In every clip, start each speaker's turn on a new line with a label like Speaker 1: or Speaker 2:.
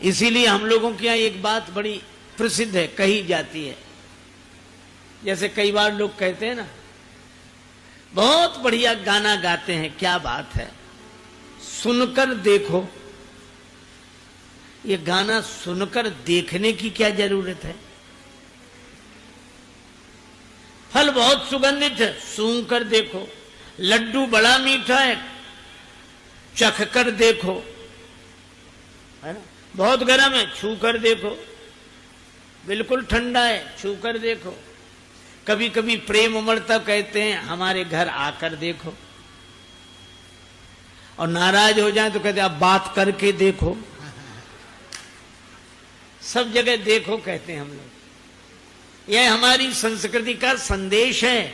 Speaker 1: इसीलिए हम लोगों के यहाँ एक बात बड़ी प्रसिद्ध है, कही जाती है। जैसे कई बार लोग कहते हैं ना, बहुत बढ़िया गाना गाते हैं, क्या बात है, सुनकर देखो। ये गाना सुनकर देखने की क्या जरूरत है? फल बहुत सुगंधित है, सूंघ कर देखो। लड्डू बड़ा मीठा है, चख कर देखो, है ना। बहुत गर्म है, छू कर देखो। बिल्कुल ठंडा है, छू कर देखो। कभी कभी प्रेम उमड़ता कहते हैं हमारे घर आकर देखो, और नाराज हो जाए तो कहते हैं अब बात करके देखो। सब जगह देखो कहते हैं हम लोग। यह हमारी संस्कृति का संदेश है।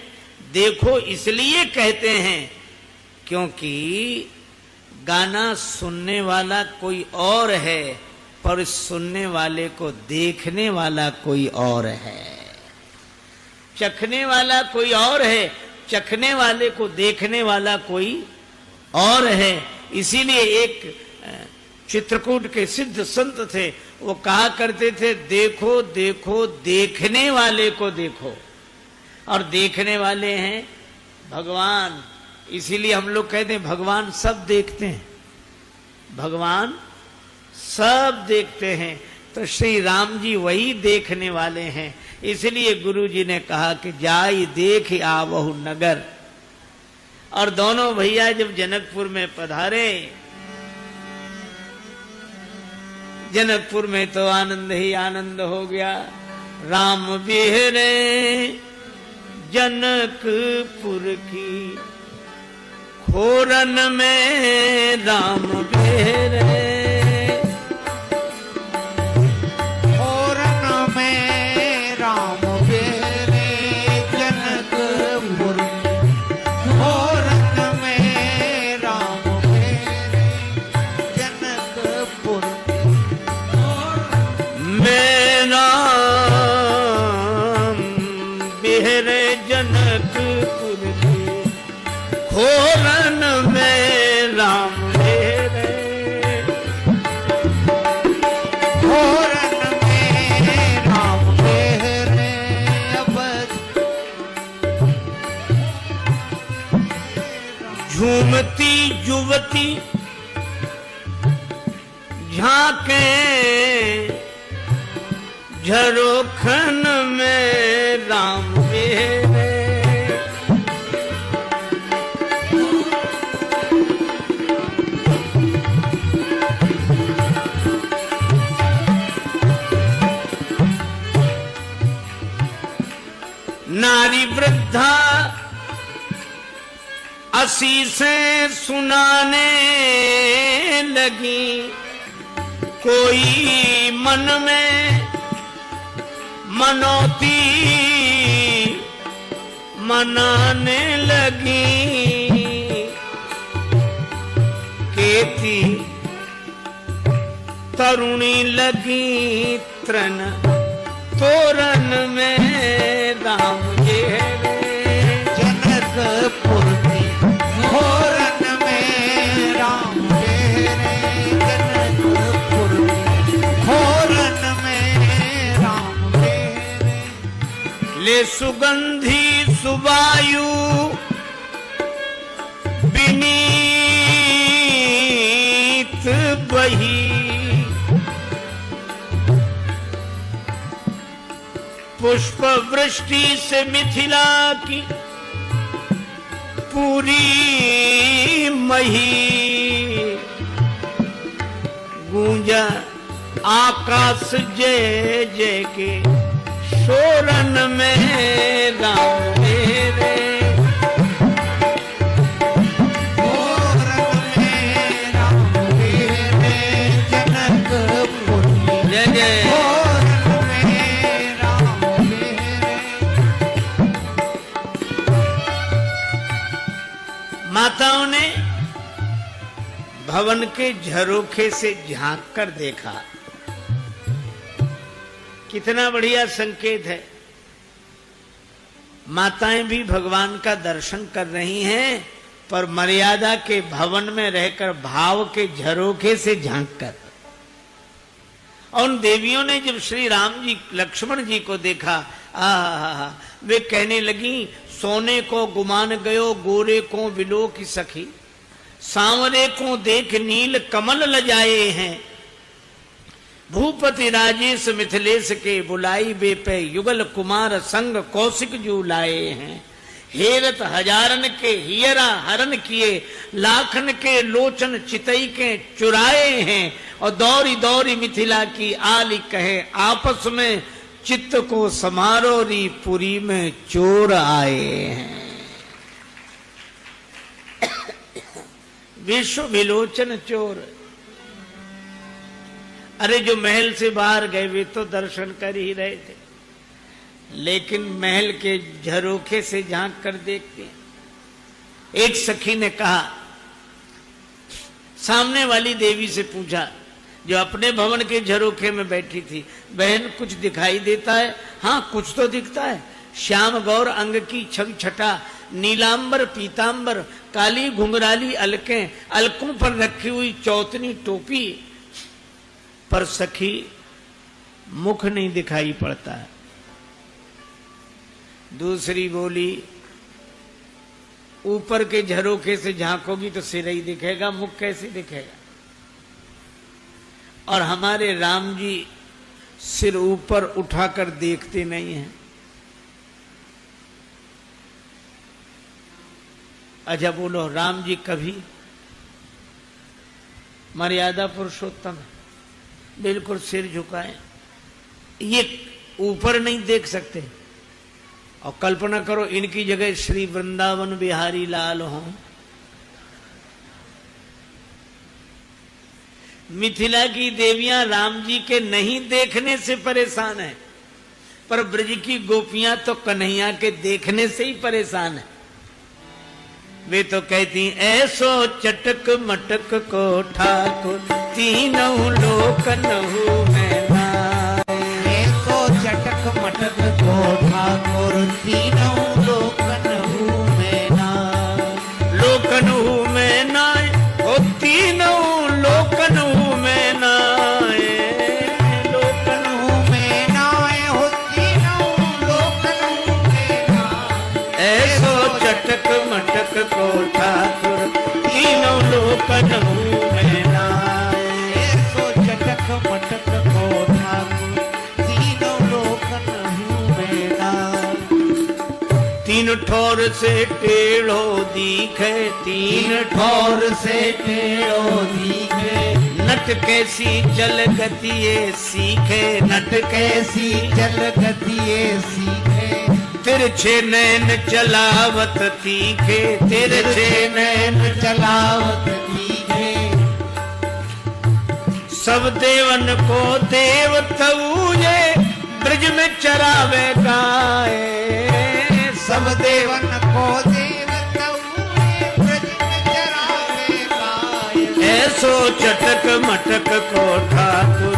Speaker 1: देखो इसलिए कहते हैं क्योंकि गाना सुनने वाला कोई और है, पर सुनने वाले को देखने वाला कोई और है। चखने वाला कोई और है, चखने वाले को देखने वाला कोई और है। इसीलिए एक चित्रकूट के सिद्ध संत थे, वो कहा करते थे, देखो देखो देखने वाले को देखो। और देखने वाले हैं भगवान। इसीलिए हम लोग कहते हैं भगवान सब देखते हैं, भगवान सब देखते हैं। तो श्री राम जी वही देखने वाले हैं। इसलिए गुरु जी ने कहा कि जाई देख आवहु नगर। और दोनों भैया जब जनकपुर में पधारे, जनकपुर में तो आनंद ही आनंद हो गया। राम बिहरे जनकपुर की, खोरन में राम बिहरे,
Speaker 2: खोरन में राम बिहरे जनकपुर की, खोरन में राम बिहरे जनकपुर
Speaker 1: मेरा बिहरे जनकपुर की, खोरन में राम बिहरे,
Speaker 2: खोरन में राम बिहरे। अब
Speaker 1: झूमती युवती झांके झरोखन में राम बिहरे, नारी वृद्धा असीसें सुनाने लगी, कोई मन में मनौती मनाने लगी। केती तरुणी लगी तृण तोरण में राम बिहरे,
Speaker 2: जनकपुर की, खोरन में राम बिहरे जनकपुर की, खोरन में राम बिहरे।
Speaker 1: ले सुगंधी सुवायु विनीत बही, पुष्प वृष्टि से मिथिला की पूरी मही, गूंजा आकाश जय जय के शोरन में राम बिहरे,
Speaker 2: खोरन में राम बिहरे जनकपुर की,
Speaker 1: जय जय।
Speaker 2: खोरन में राम बिहरे।
Speaker 1: माताओं ने भवन के झरोखे से झांक कर देखा। कितना बढ़िया संकेत है। माताएं भी भगवान का दर्शन कर रही हैं, पर मर्यादा के भवन में रहकर भाव के झरोखे से झांक कर। और उन देवियों ने जब श्री राम जी लक्ष्मण जी को देखा, वे कहने लगी, सोने को गुमान गयो गोरे को विलो की सखी, सांवरे को देख नील कमल लजाए हैं, भूपति राजेश मिथिलेश के बुलाई बेपे युगल कुमार संग कौशिक जू लाए हैं, हेरत हजारन के हियरा हरन किए, लाखन के लोचन चितई के चुराए हैं, और दौरी दौरी मिथिला की आली कहे, आपस में चित्त को समारोरी पुरी में चोर आए हैं। विश्व विलोचन चोर। अरे जो महल से बाहर गए वे तो दर्शन कर ही रहे थे, लेकिन महल के झरोखे से झांक कर देखते हैं। एक सखी ने कहा, सामने वाली देवी से पूछा जो अपने भवन के झरोखे में बैठी थी, बहन कुछ दिखाई देता है? हाँ कुछ तो दिखता है। श्याम गौर अंग की छवि छटा, नीलांबर पीतांबर, काली घुंघराली अलकें, अलकों पर रखी हुई चौतनी टोपी, पर सखी मुख नहीं दिखाई पड़ता है। दूसरी बोली, ऊपर के झरोखे से झांकोगी तो सिर ही दिखेगा, मुख कैसे दिखेगा? और हमारे राम जी सिर ऊपर उठाकर देखते नहीं हैं। अच्छा बोलो, राम जी कभी मर्यादा पुरुषोत्तम है, बिल्कुल सिर झुकाए, ये ऊपर नहीं देख सकते। और कल्पना करो इनकी जगह श्री वृंदावन बिहारी लाल हों, मिथिला की देवियां राम जी के नहीं देखने से परेशान है, पर ब्रज की गोपियां तो कन्हैया के देखने से ही परेशान है। वे तो कहती, ऐसो चटक मटक को ठाकुर तीनों लोक नहु में नाए,
Speaker 2: ऐसो चटक मटक को ठाकुर तीनों लोक नहु में नाए,
Speaker 1: लोक नहु में नाए, ओ तीनों लोक नहु में नाए,
Speaker 2: लोक नहु में नाए, हो तीनों लोक नहु में नाए,
Speaker 1: ऐसो चटक मटक को ठाकुर तीनों लोक नहु में नाए,
Speaker 2: ऐसो चटक मटक को ठाकुर तीनों लोक नहु में नाए,
Speaker 1: तीन ठोर से टेढ़ो दिखे, तीन
Speaker 2: ठोर से टेढ़ो दिखे,
Speaker 1: नट कैसी चल गतिये सीखे, नट
Speaker 2: कैसी जल गतिये सीखे,
Speaker 1: तिरछे नैन चलावत तीखे, तिरछे नैन
Speaker 2: चलावत तीखे,
Speaker 1: सब देवन को देव तऊजे, ब्रज में चरावे गाए,
Speaker 2: सब देवन को देव तऊजे, ब्रज में चरावे गाए,
Speaker 1: ऐसो चटक मटक को ठाकुर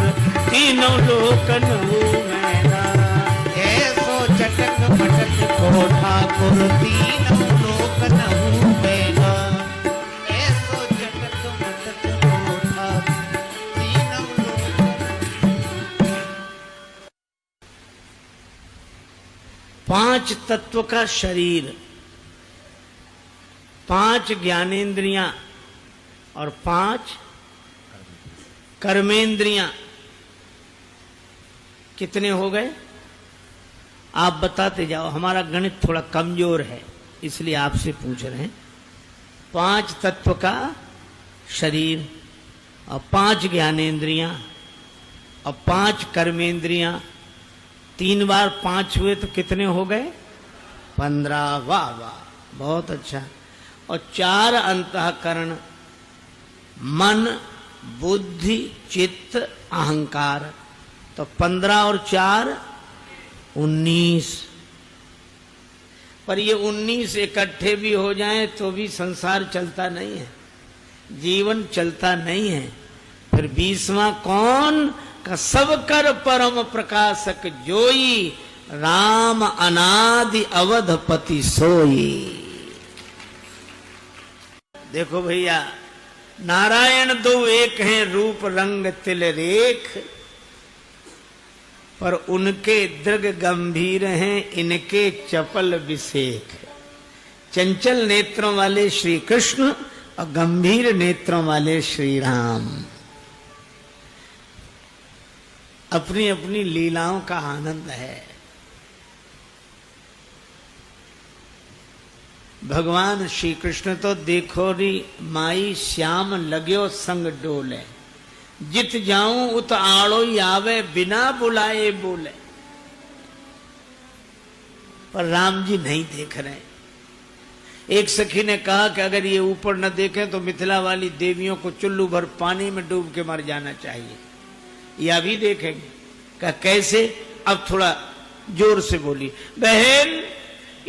Speaker 1: तीनों लोक नहु में नाए,
Speaker 2: ऐसो चटक मटक को ठाकुर तीनों लोक नहु में नाए, ऐसो चटक मटक को ठाकुर तीनों लोक।
Speaker 1: पांच तत्व का शरीर, पांच ज्ञानेंद्रियां और पांच कर्मेंद्रियां, कितने हो गए? आप बताते जाओ, हमारा गणित थोड़ा कमजोर है इसलिए आपसे पूछ रहे हैं। पांच तत्व का शरीर और पांच ज्ञानेंद्रियां और पांच कर्मेंद्रियां, 3 बार 5 हुए तो कितने हो गए? 15। वाह वाह, बहुत अच्छा। और 4 अंतःकरण, मन बुद्धि चित्त अहंकार, तो 15 और 4 19। पर ये 19 इकट्ठे भी हो जाएं तो भी संसार चलता नहीं है, जीवन चलता नहीं है। फिर 20वां कौन? का सब कर परम प्रकाशक जोई, राम अनादि अवधपति सोई। देखो भैया, नारायण दो एक हैं, रूप रंग तिल रेख, पर उनके दृग गंभीर हैं, इनके चपल विषेक। चंचल नेत्रों वाले श्री कृष्ण और गंभीर नेत्रों वाले श्री राम। अपनी अपनी लीलाओं का आनंद है। भगवान श्री कृष्ण तो देखो री माई श्याम लग्यो संग डोले, जित जाऊं उत आड़ो आवे बिना बुलाए बोले। पर राम जी नहीं देख रहे। एक सखी ने कहा कि अगर ये ऊपर न देखें तो मिथिला वाली देवियों को चुल्लू भर पानी में डूब के मर जाना चाहिए। या भी देखेंगे। कहा कैसे? अब थोड़ा जोर से बोली, बहन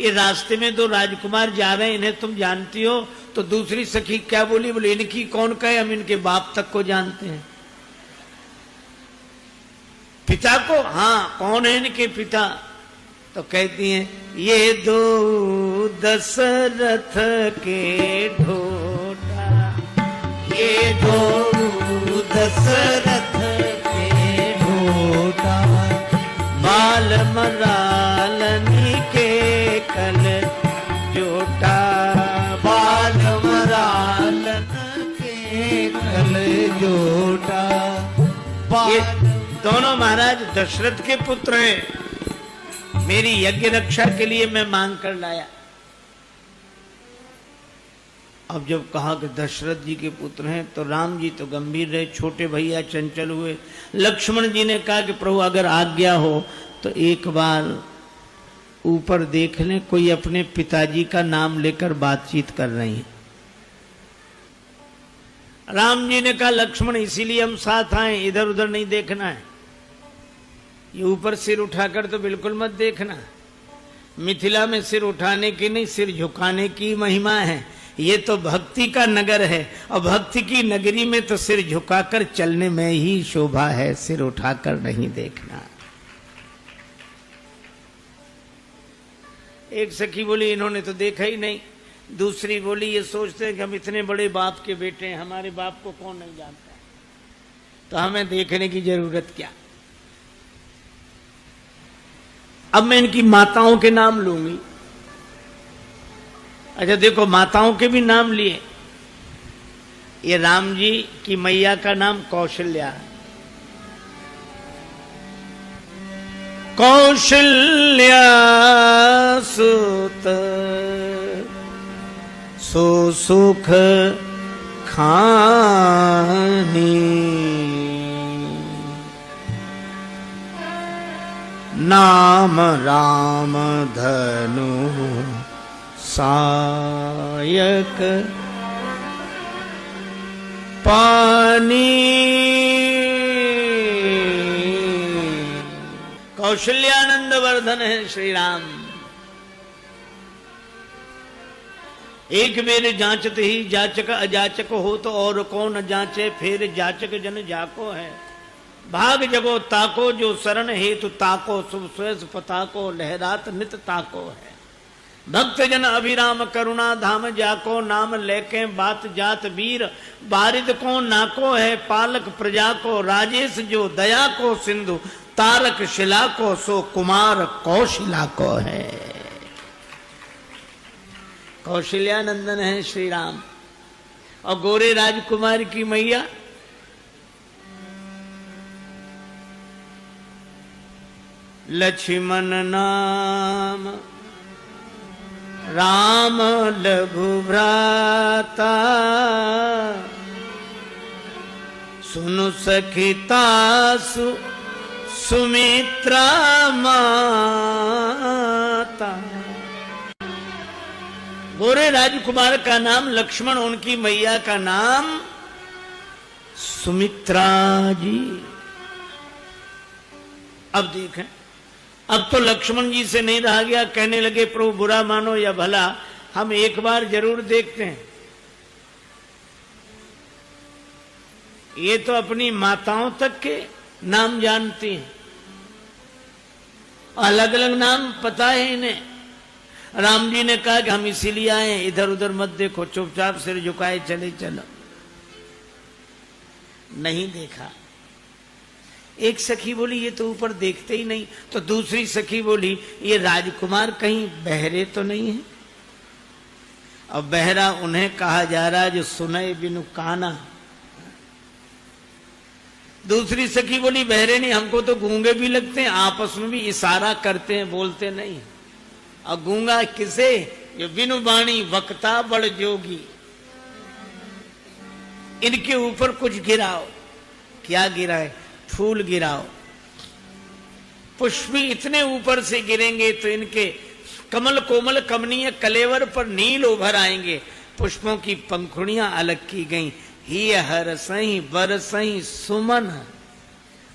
Speaker 1: ये रास्ते में दो राजकुमार जा रहे हैं, इन्हें तुम जानती हो? तो दूसरी सखी क्या बोली? बोले इनकी कौन कहे, हम इनके बाप तक को जानते हैं। पिता को? हाँ, कौन है इनके पिता? तो कहती हैं ये दो दशरथ के ढोटा, ये दो दशरथ के ढोटा, बाल मरालनी के कल जोटा, बाल मरालन के कल जोटा। ये दोनों महाराज दशरथ के पुत्र हैं। मेरी यज्ञ रक्षा के लिए मैं मांग कर लाया। अब जब कहा कि दशरथ जी के पुत्र हैं तो राम जी तो गंभीर रहे, छोटे भैया चंचल हुए। लक्ष्मण जी ने कहा कि प्रभु अगर आज्ञा हो तो एक बार ऊपर देख लें, कोई अपने पिताजी का नाम लेकर बातचीत कर रही है। राम जी ने कहा लक्ष्मण इसीलिए हम साथ आए, इधर उधर नहीं देखना है। ये ऊपर सिर उठाकर तो बिल्कुल मत देखना। मिथिला में सिर उठाने की नहीं, सिर झुकाने की महिमा है। ये तो भक्ति का नगर है और भक्ति की नगरी में तो सिर झुकाकर चलने में ही शोभा है, सिर उठाकर नहीं देखना। एक सखी बोली इन्होंने तो देखा ही नहीं। दूसरी बोली ये सोचते हैं कि हम इतने बड़े बाप के बेटे हैं, हमारे बाप को कौन नहीं जानता, तो हमें देखने की जरूरत क्या। अब मैं इनकी माताओं के नाम लूंगी। अच्छा देखो, माताओं के भी नाम लिए। ये राम जी की मैया का नाम कौशल्या। कौशल्या सुत सो सुख खानी, नाम राम धनु सायक पानी। कौशल्यानंद वर्धन है श्री राम। एक मेरे जांचत ही जाचक अजाचक हो, तो और कौन जांचे, फिर जाचक जन जाको है। भाग जगो ताको जो शरण हेतु ताको, शुभ स्वेस पताको लहरात नित ताको है। भक्त जन अभिराम करुणा धाम जाको, नाम लेके बात जात वीर, बारिद को नाको है। पालक प्रजा को राजेश जो दया को सिंधु, तारक शिला को सो कुमार कौशिला को है। कौशल्यानंदन है श्री राम। और गोरे राजकुमार की मैया लक्ष्मण नाम राम लघु भ्राता, सुनु सखिता सुमित्रा माता। गोरे राजकुमार का नाम लक्ष्मण, उनकी मैया का नाम सुमित्रा जी। अब देखें, अब तो लक्ष्मण जी से नहीं रहा गया। कहने लगे प्रभु बुरा मानो या भला, हम एक बार जरूर देखते हैं। ये तो अपनी माताओं तक के नाम जानती हैं, अलग अलग नाम पता है इन्हें। राम जी ने कहा कि हम इसीलिए आए, इधर उधर मत देखो, चुपचाप सिर झुकाए चले चलो। नहीं देखा। एक सखी बोली ये तो ऊपर देखते ही नहीं। तो दूसरी सखी बोली ये राजकुमार कहीं बहरे तो नहीं है। अब बहरा उन्हें कहा जा रहा है जो सुने बिनु काना। दूसरी सखी बोली बहरे नहीं, हमको तो गूंगे भी लगते हैं, आपस में भी इशारा करते हैं, बोलते नहीं। अब गूंगा किसे? जो बिनु बाणी वक्ता बड़ जोगी। इनके ऊपर कुछ गिराओ। क्या गिराए? फूल गिराओ। पुष्प भी इतने ऊपर से गिरेंगे तो इनके कमल कोमल कमनीय कलेवर पर नील उभर आएंगे। पुष्पों की पंखुड़ियां अलग की गई। ही हर सही बर सही सुमन।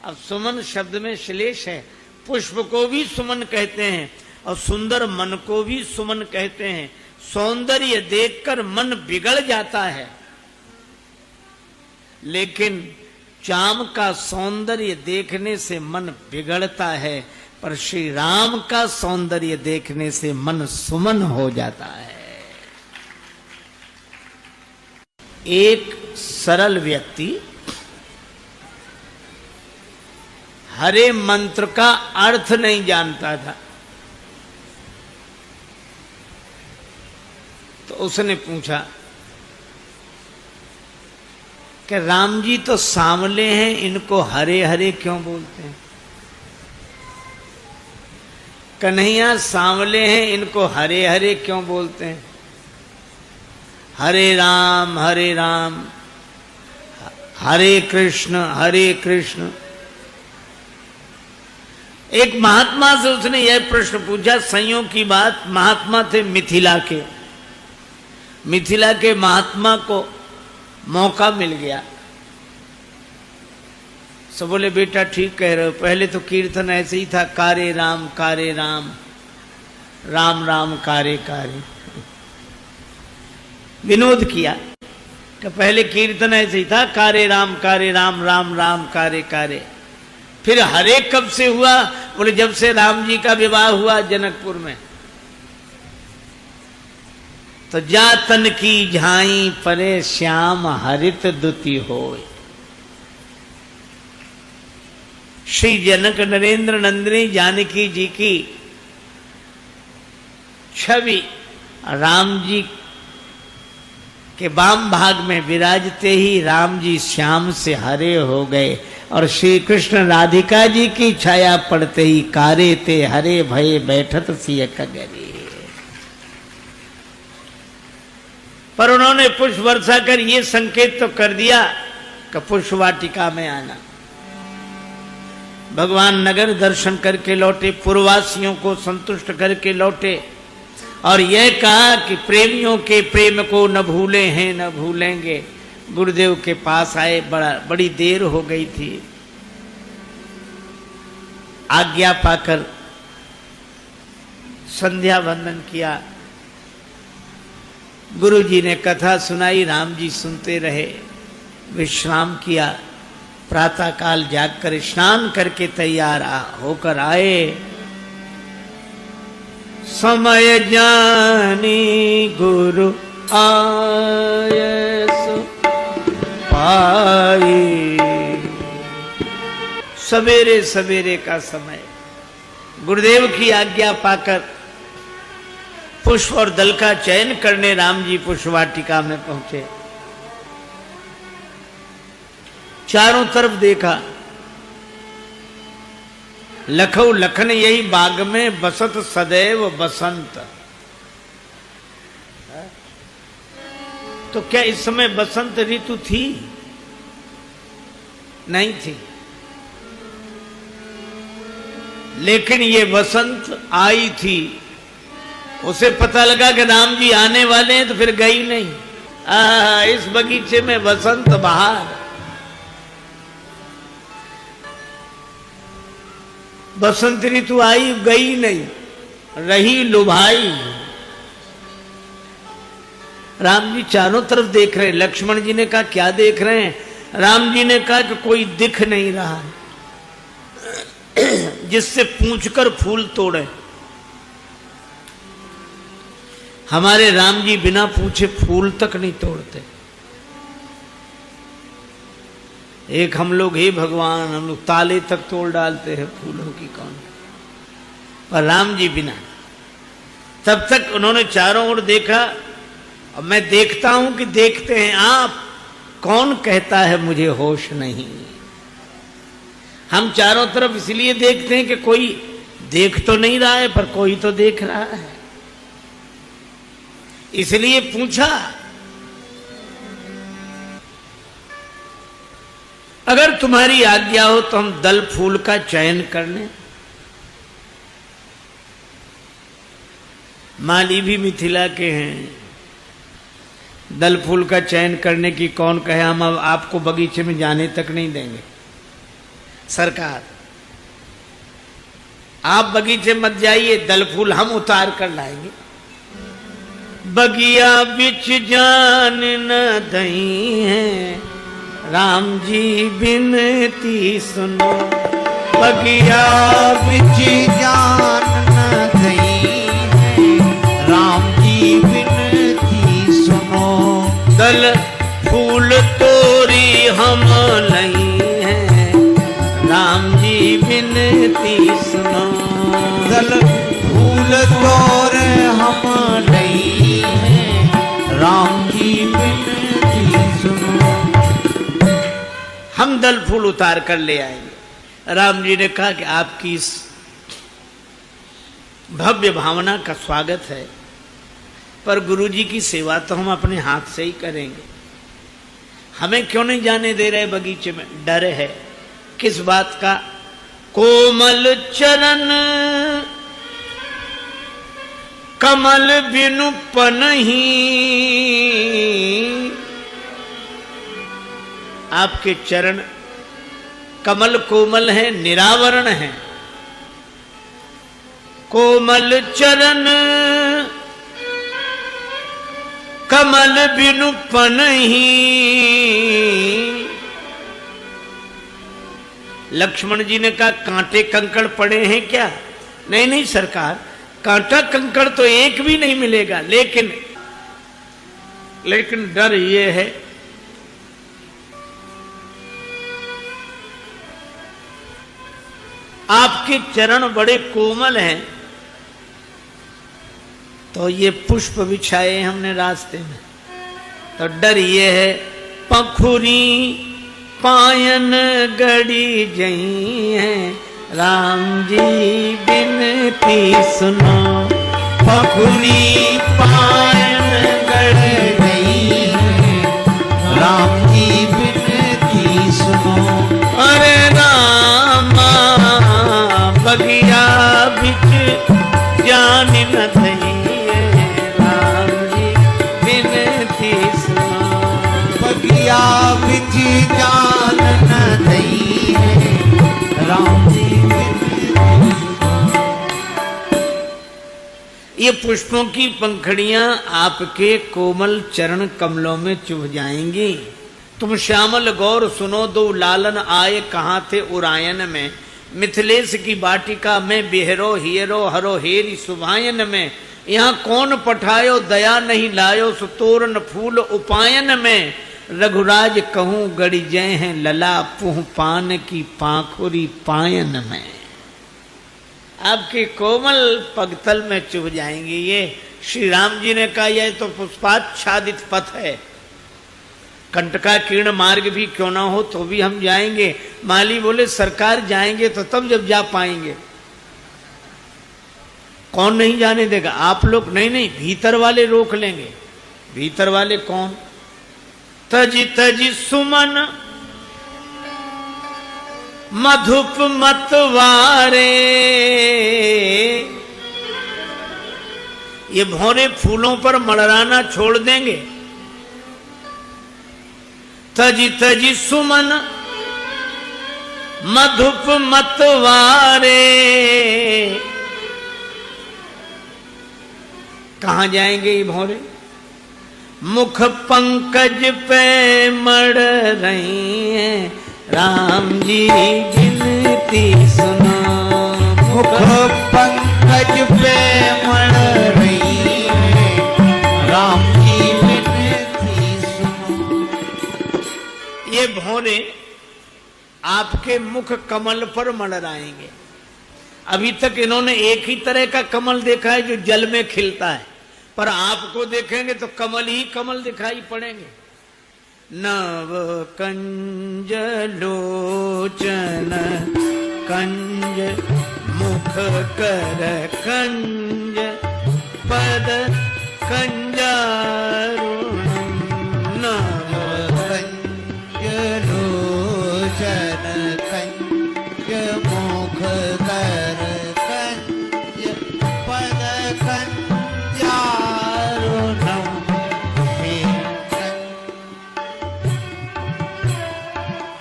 Speaker 1: अब सुमन शब्द में श्लेष है। पुष्प को भी सुमन कहते हैं और सुंदर मन को भी सुमन कहते हैं। सौंदर्य देखकर मन बिगड़ जाता है, लेकिन चाम का सौंदर्य देखने से मन बिगड़ता है, पर श्री राम का सौंदर्य देखने से मन सुमन हो जाता है। एक सरल व्यक्ति हरे मंत्र का अर्थ नहीं जानता था, तो उसने पूछा कि राम जी तो सांवले हैं, इनको हरे हरे क्यों बोलते हैं? कन्हैया सांवले हैं, इनको हरे हरे क्यों बोलते हैं? हरे राम हरे कृष्ण। एक महात्मा से उसने यह प्रश्न पूछा। संयोग की बात, महात्मा थे मिथिला के महात्मा को मौका मिल गया। सब बोले बेटा ठीक कह रहे हो, पहले तो कीर्तन ऐसे ही था, कारे राम राम राम कारे कारे। विनोद किया कि पहले कीर्तन ऐसे ही था, कारे राम राम राम कारे कारे। फिर हरे कब से हुआ? बोले जब से राम जी का विवाह हुआ जनकपुर में। तो जा तन की झाई परे श्याम हरित दुति होय। श्री जनक नरेंद्र नंदिनी जानकी जी की छवि राम जी के वाम भाग में विराजते ही राम जी श्याम से हरे हो गए, और श्री कृष्ण राधिका जी की छाया पड़ते ही कारे ते हरे भये बैठत सिय कगरी। पर उन्होंने पुष्प वर्षा कर ये संकेत तो कर दिया कि पुष्प वाटिका में आना। भगवान नगर दर्शन करके लौटे, पुरवासियों को संतुष्ट करके लौटे, और यह कहा कि प्रेमियों के प्रेम को न भूले हैं न भूलेंगे। गुरुदेव के पास आए, बड़ी देर हो गई थी। आज्ञा पाकर संध्या वंदन किया। गुरु जी ने कथा सुनाई, राम जी सुनते रहे, विश्राम किया। प्रातः काल जागकर स्नान करके तैयार होकर आए। समय जानी गुरु आए सो पाई। सवेरे सवेरे का समय, गुरुदेव की आज्ञा पाकर पुष्प और दल का चयन करने राम जी पुष्प वाटिका में पहुंचे। चारों तरफ देखा, लखौ लखन यही बाग में बसत सदैव बसंत। तो क्या इस समय बसंत ऋतु थी? नहीं थी, लेकिन ये बसंत आई थी। उसे पता लगा कि राम जी आने वाले हैं, तो फिर गई नहीं। इस बगीचे में बसंत बहार। बसंत ऋतु आई, गई नहीं, रही लुभाई। राम जी चारों तरफ देख रहे हैं। लक्ष्मण जी ने कहा क्या देख रहे हैं? राम जी ने कहा कि कोई दिख नहीं रहा जिससे पूछकर फूल तोड़े। हमारे राम जी बिना पूछे फूल तक नहीं तोड़ते। एक हम लोग, हे भगवान, हम लोग ताले तक तोड़ डालते हैं फूलों की कौन, पर राम जी बिना। तब तक उन्होंने चारों ओर देखा, और मैं देखता हूं कि देखते हैं आप, कौन कहता है मुझे होश नहीं। हम चारों तरफ इसलिए देखते हैं कि कोई देख तो नहीं रहा है, पर कोई तो देख रहा है। इसलिए पूछा, अगर तुम्हारी आज्ञा हो तो हम दल फूल का चयन कर लें। माली भी मिथिला के हैं, दल फूल का चयन करने की कौन कहे, हम अब आपको बगीचे में जाने तक नहीं देंगे। सरकार, आप बगीचे मत जाइए, दल फूल हम उतार कर लाएंगे। बगिया बिच जान न दई है, राम जी बिनती सुनो।
Speaker 2: बगिया बिच जान न दई है, राम जी बिनती सुनो।
Speaker 1: दल फूल तोरी हम नहीं है, राम जी बिनती सुनो।
Speaker 2: दल फूल तोरे हम नहीं है, राम जी बिनती सुनो।
Speaker 1: हम दल फूल उतार कर ले आएंगे। राम जी ने कहा कि आपकी इस भव्य भावना का स्वागत है, पर गुरु जी की सेवा तो हम अपने हाथ से ही करेंगे। हमें क्यों नहीं जाने दे रहे बगीचे में? डर है। किस बात का? कोमल चरण कमल बिनु पनहि, आपके चरण कमल कोमल है, निरावरण है। कोमल चरण कमल बिनु पनहि। लक्ष्मण जी ने कहा, कांटे कंकड़ पड़े हैं क्या? नहीं नहीं सरकार, कांटा कंकड़ तो एक भी नहीं मिलेगा, लेकिन डर ये है, आपके चरण बड़े कोमल हैं, तो ये पुष्प बिछाए हमने रास्ते में, तो डर ये है पखुरी पायन गड़ी जई है, राम जी बिनती सुनो।
Speaker 2: पखुरी पायन गड़ी गई है, राम जी बिनती सुनो।
Speaker 1: अरे रामा बगिया बिच जान न दई, राम जी बिनती सुनो।
Speaker 2: बगिया बिच जान न दई है, राम जी बिनती सुनो।
Speaker 1: ये पुष्पों की पंखड़ियां आपके कोमल चरण कमलों में चुभ जाएंगी। तुम श्यामल गौर सुनो, दो लालन आए कहाँ थे उरायन में। मिथिलेश की बाटिका में बिहरो हियरो हरो हेरी सुभायन में। यहाँ कौन पठायो दया नहीं लायो, सुतोरन फूल उपायन में। रघुराज कहूँ गड़ी जय हैं लला, पुह पान की पाखुरी पायन में। आपके कोमल पगतल में चुभ जाएंगे। ये श्री राम जी ने कहा, यह तो पुष्पाच्छादित पथ है, कंटका कीर्ण मार्ग भी क्यों ना हो तो भी हम जाएंगे। माली बोले, सरकार जाएंगे तो तब जब जा पाएंगे, कौन नहीं जाने देगा? आप लोग नहीं नहीं, भीतर वाले रोक लेंगे। भीतर वाले कौन? तजी तजी सुमन मधुप मतवारे। ये भौरे फूलों पर मड़राना छोड़ देंगे। तजी तजी सुमन मधुप मतवारे। कहां जाएंगे ये भौरे? मुख पंकज पे मड़ रही हैं, राम जी बिनती सुनो।
Speaker 2: मुख पंकज पे मड़ रही है, राम जी बिनती सुनो।
Speaker 1: ये भौरे आपके मुख कमल पर मंडराएंगे। अभी तक इन्होंने एक ही तरह का कमल देखा है जो जल में खिलता है, पर आपको देखेंगे तो कमल ही कमल दिखाई पड़ेंगे। नव कंज लोचन कंज मुख कर कंज पद कंजारुणम नव
Speaker 2: कंज लोचन कंज मुख कर कंज पद कंजारुणम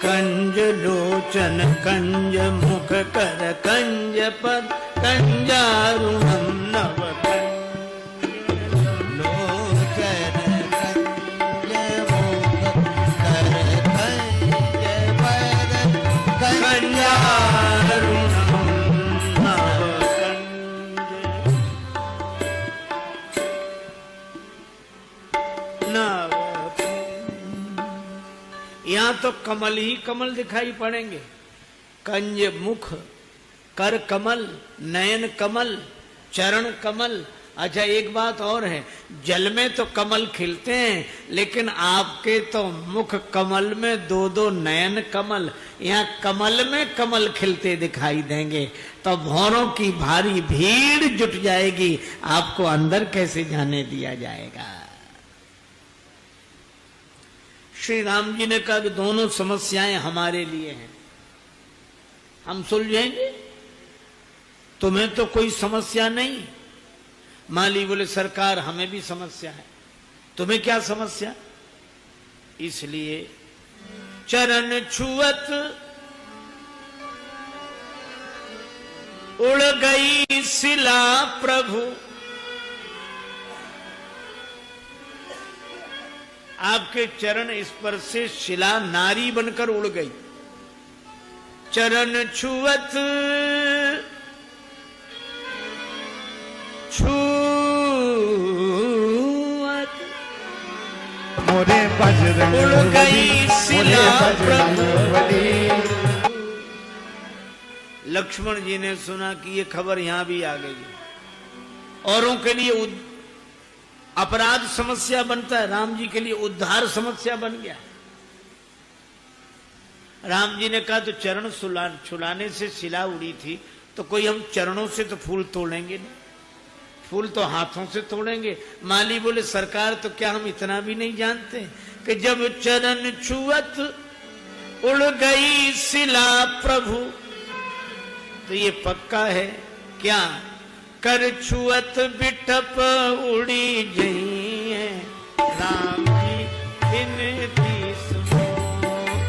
Speaker 1: कंज लोचन कंज मुख कर कंज पद कंजारुणम नव
Speaker 2: लोचन कंज मुख कर कंज पद
Speaker 1: कंजारुणम नव नव यहां तो कमल ही कमल दिखाई पड़ेंगे। कंज मुख, कर कमल, नयन कमल, चरण कमल। अच्छा एक बात और है, जल में तो कमल खिलते हैं, लेकिन आपके तो मुख कमल में दो दो नयन कमल, यहाँ कमल में कमल खिलते दिखाई देंगे। तो भौरों की भारी भीड़ जुट जाएगी, आपको अंदर कैसे जाने दिया जाएगा। श्री राम जी ने कहा कि दोनों समस्याएं हमारे लिए हैं, हम सुलझेंगे, तुम्हें तो कोई समस्या नहीं। माली बोले सरकार हमें भी समस्या है, तुम्हें क्या समस्या। इसलिए चरण छुअत उड़ गई शिला प्रभु। आपके चरण स्पर्श से शिला नारी बनकर उड़ गई। चरण छुअत छुअत
Speaker 2: मोरे बजरंग
Speaker 1: उड़ गई शिला प्रभु। लक्ष्मण जी ने सुना कि ये खबर यहां भी आ गई। औरों के लिए अपराध समस्या बनता है, राम जी के लिए उद्धार समस्या बन गया। राम जी ने कहा तो चरण छुलाने से शिला उड़ी थी, तो कोई हम चरणों से तो फूल तोड़ेंगे नहीं, फूल तो हाथों से तोड़ेंगे। माली बोले सरकार तो क्या हम इतना भी नहीं जानते कि जब चरण छुअत उड़ गई शिला प्रभु, तो ये पक्का है क्या। कर छुअत बिटप उड़ी जई है राम जी बिनती सुनो।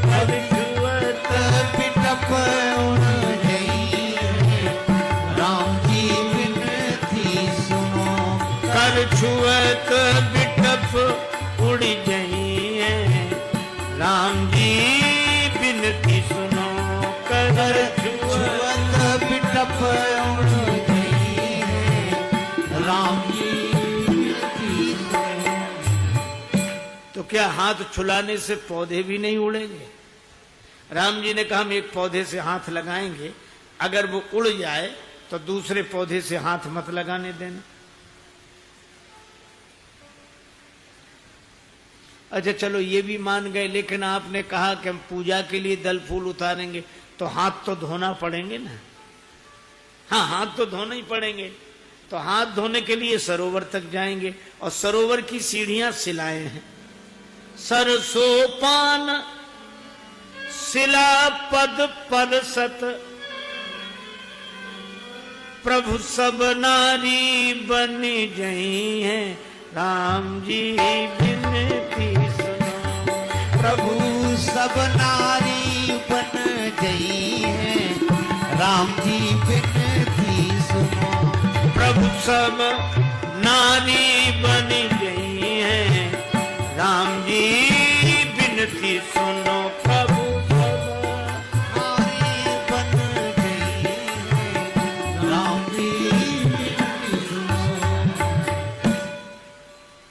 Speaker 1: कर छुअत
Speaker 2: बिटप उड़ गई है राम जी बिनती सुनो।
Speaker 1: कर छुअत बिटप उड़ी जई है राम जी बिनती सुनो। कर
Speaker 2: छुअत बिटप उड़ राम जी
Speaker 1: तो क्या हाथ छुलाने से पौधे भी नहीं उड़ेंगे। राम जी ने कहा हम एक पौधे से हाथ लगाएंगे, अगर वो उड़ जाए तो दूसरे पौधे से हाथ मत लगाने देना। अच्छा चलो ये भी मान गए, लेकिन आपने कहा कि हम पूजा के लिए दल फूल उतारेंगे तो हाथ तो धोना पड़ेंगे ना। हाँ हाथ तो धोना ही पड़ेंगे, तो हाथ धोने के लिए सरोवर तक जाएंगे, और सरोवर की सीढ़ियां शिलाएं हैं। सरसोपान शिला पद परसत प्रभु सब नारी बन जई हैं राम जी बिनती सुनो।
Speaker 2: प्रभु सब नारी बन गई है राम जी बिनती सुनो।
Speaker 1: प्रभु सब नारी बन गई हैं राम जी बिनती सुनो।